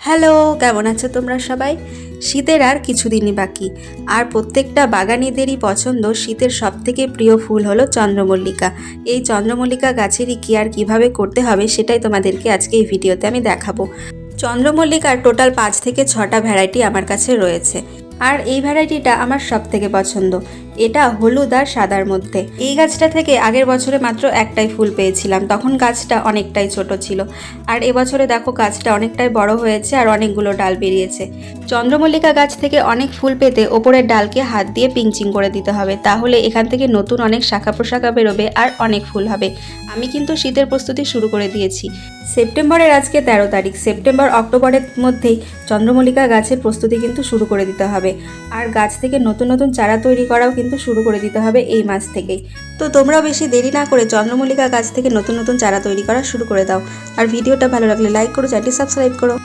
Hello, কেমন আছো তোমরা সবাই? শীতের আর কিছুদিনই বাকি, আর প্রত্যেকটা বাগানীদেরই পছন্দ শীতের সবথেকে প্রিয় ফুল হলো চন্দ্রমল্লিকা। এই চন্দ্রমল্লিকা গাছেরই কি আর কীভাবে করতে হবে সেটাই তোমাদেরকে আজকে এই ভিডিওতে আমি দেখাবো। চন্দ্রমল্লিকার টোটাল 5 থেকে 6টা ভ্যারাইটি আমার কাছে রয়েছে, আর এই ভ্যারাইটিটা আমার সব থেকে পছন্দ। এটা হলুদ আর সাদার মধ্যে। এই গাছটা থেকে আগের বছরে মাত্র একটাই ফুল পেয়েছিলাম, তখন গাছটা অনেকটাই ছোট ছিল। আর এবছরে দেখো গাছটা অনেকটাই বড় হয়েছে আর অনেকগুলো ডাল বেরিয়েছে। চন্দ্রমল্লিকা গাছ থেকে অনেক ফুল পেতে ওপরের ডালকে হাত দিয়ে পিঞ্চিং করে দিতে হবে, তাহলে এখান থেকে নতুন অনেক শাখা প্রশাখা বেরোবে আর অনেক ফুল হবে। আমি কিন্তু শীতের প্রস্তুতি শুরু করে দিয়েছি। সেপ্টেম্বরের আজকে 13 তারিখ, সেপ্টেম্বর অক্টোবরের মধ্যেই চন্দ্রমল্লিকা গাছের প্রস্তুতি কিন্তু শুরু করে দিতে হবে। আর গাছ থেকে নতুন নতুন চারা তৈরি করাও কিন্তু শুরু করে দিতে হবে এই মাস থেকেই। তো তোমরাও বেশি দেরি না করে চন্দ্রমল্লিকা গাছ থেকে নতুন নতুন চারা তৈরি করা শুরু করে দাও। আর ভিডিওটা ভালো লাগলে লাইক করো, চ্যানেলটি সাবস্ক্রাইব করো।